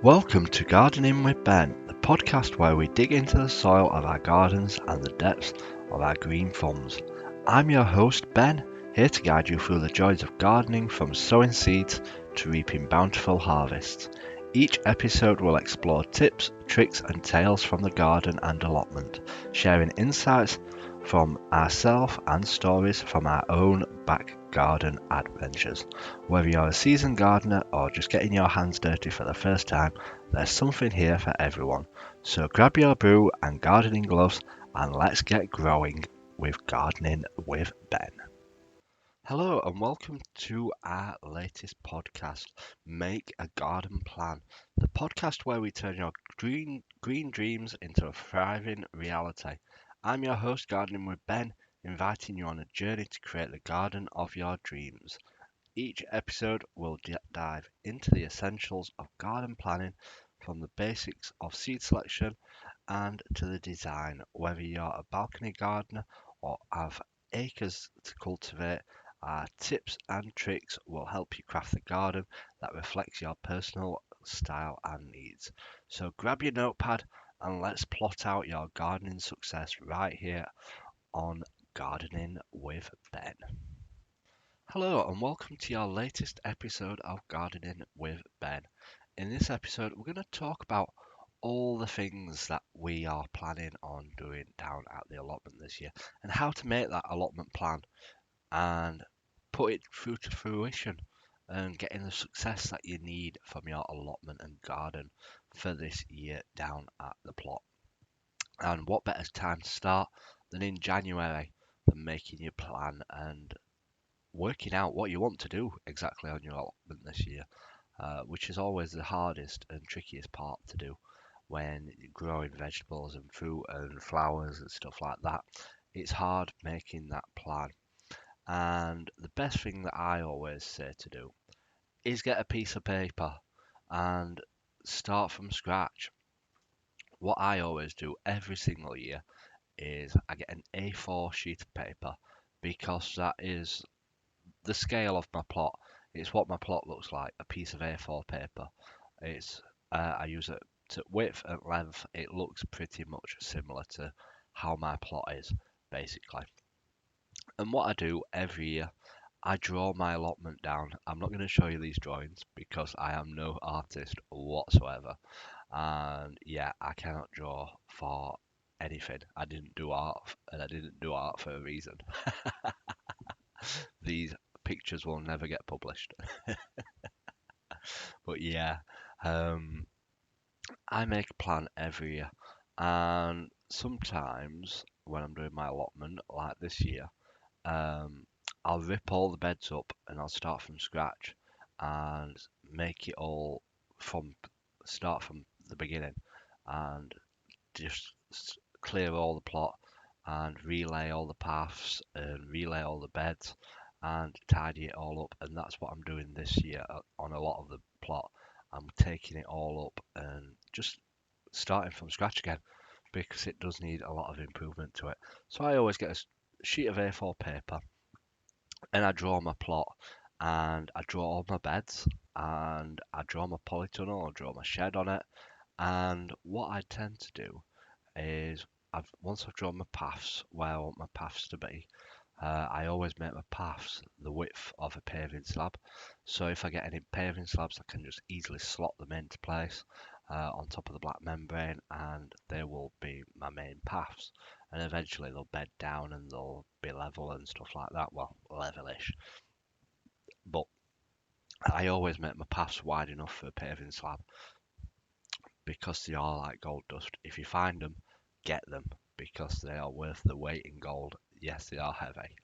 Welcome to Gardening with Ben, the podcast where we dig into the soil of our gardens and the depths of our green thumbs. I'm your host Ben, here to guide you through the joys of gardening from sowing seeds to reaping bountiful harvests. Each episode will explore tips, tricks and tales from the garden and allotment, sharing insights from ourselves and stories from our own back garden adventures. Whether you're a seasoned gardener or just getting your hands dirty for the first time, there's something here for everyone. So grab your brew and gardening gloves and let's get growing with Gardening with Ben. Hello and welcome to our latest podcast, Make a Garden Plan, the podcast where we turn your green dreams into a thriving reality. I'm your host, Gardening with Ben, inviting you on a journey to create the garden of your dreams. Each episode will dive into the essentials of garden planning, from the basics of seed selection and to the design. Whether you're a balcony gardener or have acres to cultivate, our tips and tricks will help you craft the garden that reflects your personal style and needs. So grab your notepad and let's plot out your gardening success right here on Gardening with Ben. Hello and welcome to your latest episode of Gardening with Ben. In this episode, we're going to talk about all the things that we are planning on doing down at the allotment this year and how to make that allotment plan and put it through to fruition and getting the success that you need from your allotment and garden for this year down at the plot. And what better time to start than in January than making your plan and working out what you want to do exactly on your allotment this year, which is always the hardest and trickiest part to do when growing vegetables and fruit and flowers and stuff like that. It's hard making that plan. And the best thing that I always say to do is get a piece of paper and start from scratch. What I always do every single year is I get an A4 sheet of paper because that is the scale of my plot. It's what my plot looks like, a piece of A4 paper. It's I use it to width and length. It looks pretty much similar to how my plot is, basically. And what I do every year, I draw my allotment down. I'm not going to show you these drawings because I am no artist whatsoever. And yeah, I cannot draw for anything. I didn't do art, and I didn't do art for a reason. These pictures will never get published. But yeah, um, I make a plan every year, and sometimes when I'm doing my allotment, like this year, um, I'll rip all the beds up and I'll start from scratch and make it all from start from the beginning and just clear all the plot and relay all the paths and relay all the beds and tidy it all up. And that's what I'm doing this year on a lot of the plot. I'm taking it all up and just starting from scratch again because it does need a lot of improvement to it. So I always get a sheet of A4 paper and I draw my plot and I draw all my beds and I draw my polytunnel, I draw my shed on it. And what I tend to do is once I've drawn my paths where I want my paths to be, I always make my paths the width of a paving slab. So if I get any paving slabs, I can just easily slot them into place on top of the black membrane, and they will be my main paths. And eventually they'll bed down and they'll be level and stuff like that. Well, levelish. But I always make my paths wide enough for a paving slab because they are like gold dust. If you find them, get them because they are worth the weight in gold. Yes, they are heavy.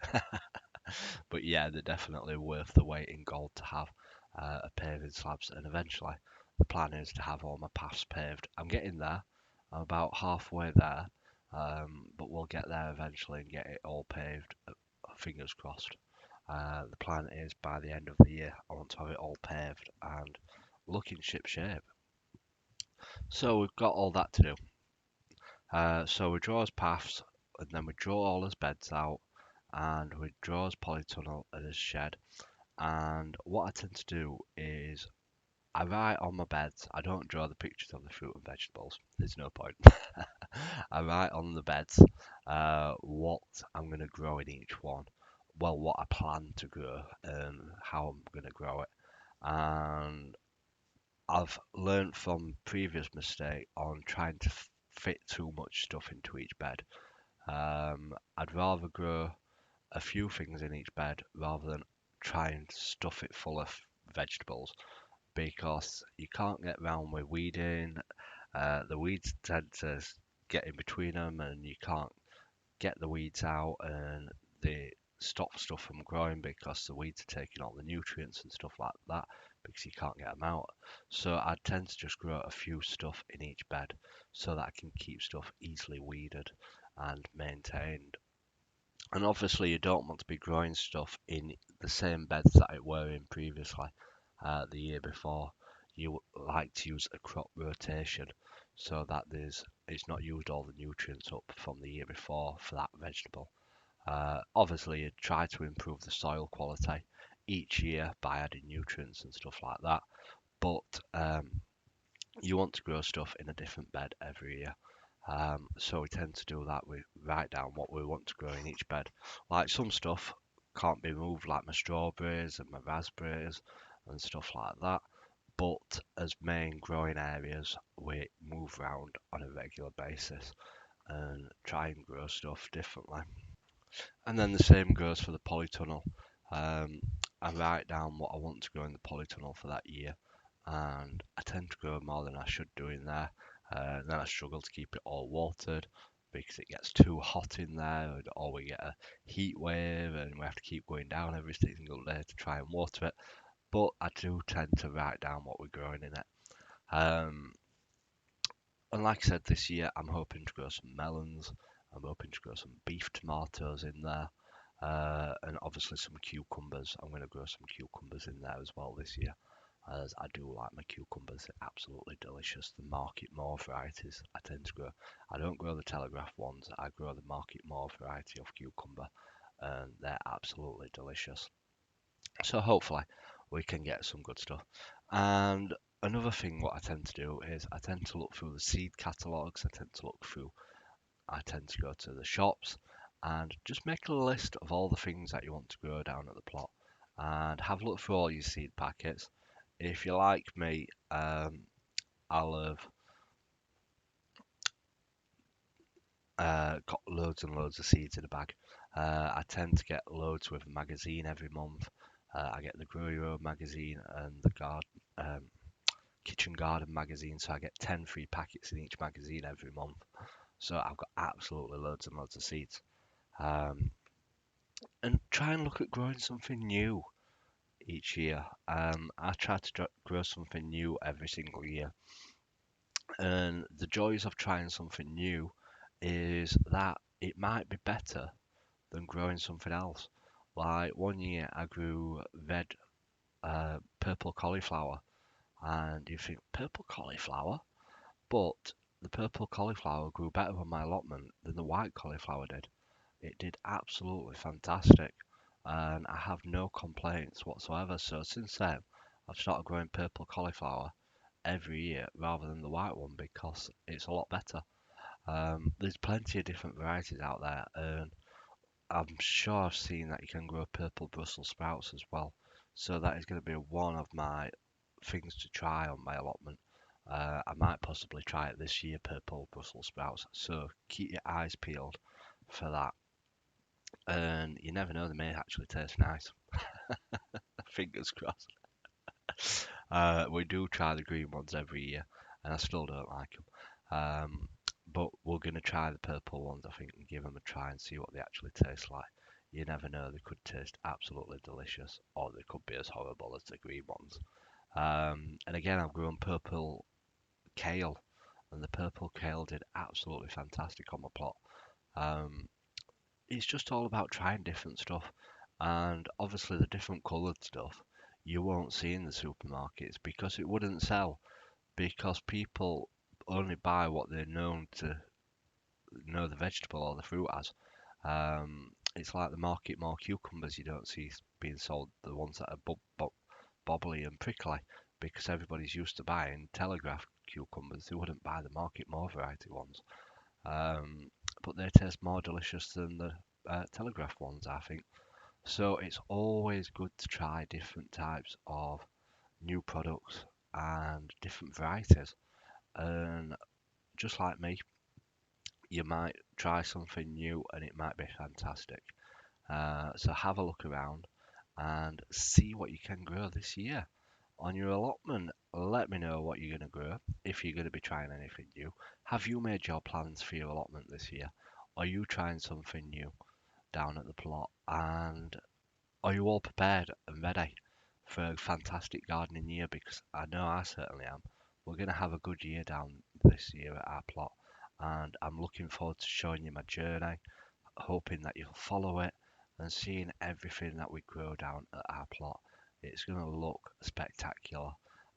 But yeah, they're definitely worth the weight in gold to have a paving slabs. And eventually, the plan is to have all my paths paved. I'm getting there. I'm about halfway there, but we'll get there eventually and get it all paved. Fingers crossed. The plan is by the end of the year, I want to have it all paved and looking ship shape. So we've got all that to do. So we draw his paths, and then we draw all his beds out, and we draw his polytunnel and his shed. And what I tend to do is I write on my beds. I don't draw the pictures of the fruit and vegetables. There's no point. I write on the beds what I'm going to grow in each one. Well, what I plan to grow and how I'm going to grow it. And I've learned from previous mistake on trying to fit too much stuff into each bed. I'd rather grow a few things in each bed rather than try and stuff it full of vegetables because you can't get round with weeding. The weeds tend to get in between them, and you can't get the weeds out, and they stop stuff from growing because the weeds are taking all the nutrients and stuff like that because you can't get them out. So I tend to just grow a few stuff in each bed so that I can keep stuff easily weeded and maintained. And obviously, you don't want to be growing stuff in the same beds that it were in previously, the year before. You like to use a crop rotation so that it's not used all the nutrients up from the year before for that vegetable. Obviously, you try to improve the soil quality each year by adding nutrients and stuff like that. But you want to grow stuff in a different bed every year. So we tend to do that. We write down what we want to grow in each bed. Like some stuff can't be moved, like my strawberries and my raspberries and stuff like that. But as main growing areas, we move around on a regular basis and try and grow stuff differently. And then the same goes for the polytunnel. Um, I write down what I want to grow in the polytunnel for that year, and I tend to grow more than I should do in there. Then I struggle to keep it all watered because it gets too hot in there, or we get a heat wave and we have to keep going down every single day to try and water it. But I do tend to write down what we're growing in it. Um, and like I said, this year I'm hoping to grow some melons. I'm hoping to grow some beef tomatoes in there. And obviously some cucumbers. I'm going to grow some cucumbers in there as well this year, as I do like my cucumbers. They're absolutely delicious. The Market More varieties I tend to grow. I don't grow the Telegraph ones. I grow the Market More variety of cucumber, and they're absolutely delicious. So hopefully we can get some good stuff. And another thing what I tend to do is I tend to look through the seed catalogues. I tend to go to the shops and just make a list of all the things that you want to grow down at the plot and have a look through all your seed packets. If you're like me, I'll have got loads and loads of seeds in a bag. I tend to get loads with a magazine every month. I get the Grow Your Own magazine and the Kitchen Garden magazine, so I get 10 free packets in each magazine every month. So I've got absolutely loads and loads of seeds. Um, and try and look at growing something new each year. I try to grow something new every single year. And the joys of trying something new is that it might be better than growing something else. Like one year I grew purple cauliflower, and you think purple cauliflower, but the purple cauliflower grew better on my allotment than the white cauliflower did. It did absolutely fantastic, and I have no complaints whatsoever. So since then, I've started growing purple cauliflower every year rather than the white one because it's a lot better. There's plenty of different varieties out there, and I'm sure I've seen that you can grow purple Brussels sprouts as well. So that is going to be one of my things to try on my allotment. I might possibly try it this year, purple Brussels sprouts. So keep your eyes peeled for that. And you never know, they may actually taste nice. Fingers crossed. We do try the green ones every year, and I still don't like them. But we're going to try the purple ones, I think, and give them a try and see what they actually taste like. You never know, they could taste absolutely delicious, or they could be as horrible as the green ones. And again, I've grown purple kale, and the purple kale did absolutely fantastic on my plot. Um, it's just all about trying different stuff, and obviously the different coloured stuff you won't see in the supermarkets because it wouldn't sell because people only buy what they're known to know the vegetable or the fruit as. It's like the Market More cucumbers you don't see being sold, the ones that are bobbly and prickly, because everybody's used to buying Telegraph cucumbers. They wouldn't buy the Market More variety ones. But they taste more delicious than the Telegraph ones, I think. So it's always good to try different types of new products and different varieties. And just like me, you might try something new and it might be fantastic. So have a look around and see what you can grow this year on your allotment. Let me know what you're going to grow, if you're going to be trying anything new. Have you made your plans for your allotment this year? Are you trying something new down at the plot? And are you all prepared and ready for a fantastic gardening year? Because I know I certainly am. We're going to have a good year down this year at our plot, and I'm looking forward to showing you my journey, hoping that you'll follow it and seeing everything that we grow down at our plot. It's going to look spectacular,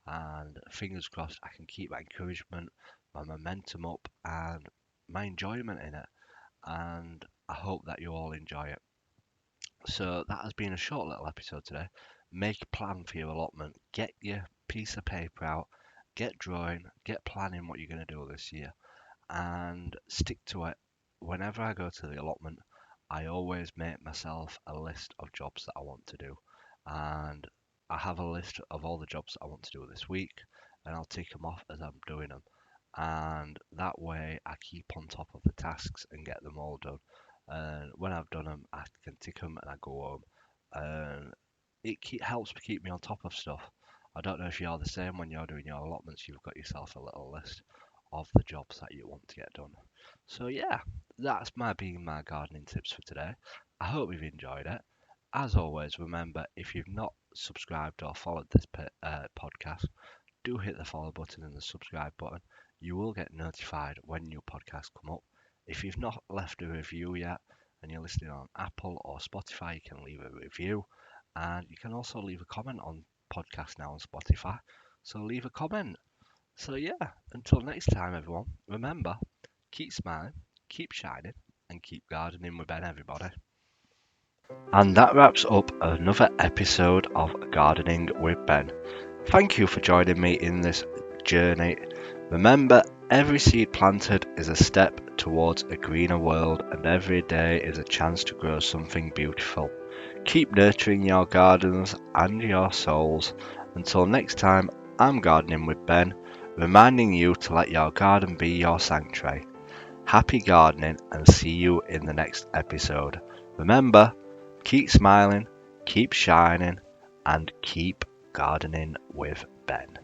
and fingers crossed I can keep my encouragement, my momentum up, and my enjoyment in it. And I hope that you all enjoy it. So that has been a short little episode today. Make a plan for your allotment. Get your piece of paper out. Get drawing. Get planning what you're going to do this year, and stick to it. Whenever I go to the allotment, I always make myself a list of jobs that I want to do. And I have a list of all the jobs I want to do this week, and I'll tick them off as I'm doing them. And that way I keep on top of the tasks and get them all done. And when I've done them, I can tick them and I go home. And helps me keep me on top of stuff. I don't know if you're the same when you're doing your allotments, you've got yourself a little list of the jobs that you want to get done. So yeah, that's my gardening tips for today. I hope you've enjoyed it. As always, remember, if you've not subscribed or followed this podcast, do hit the follow button and the subscribe button. You will get notified when new podcasts come up. If you've not left a review yet and you're listening on Apple or Spotify, you can leave a review, and you can also leave a comment on podcast now on Spotify. So leave a comment. So yeah, until next time, everyone, remember, keep smiling, keep shining, and keep gardening with Ben, everybody. And that wraps up another episode of Gardening with Ben. Thank you for joining me in this journey. Remember, every seed planted is a step towards a greener world, and every day is a chance to grow something beautiful. Keep nurturing your gardens and your souls. Until next time, I'm Gardening with Ben, reminding you to let your garden be your sanctuary. Happy gardening, and see you in the next episode. Remember, keep smiling, keep shining, and keep gardening with Ben.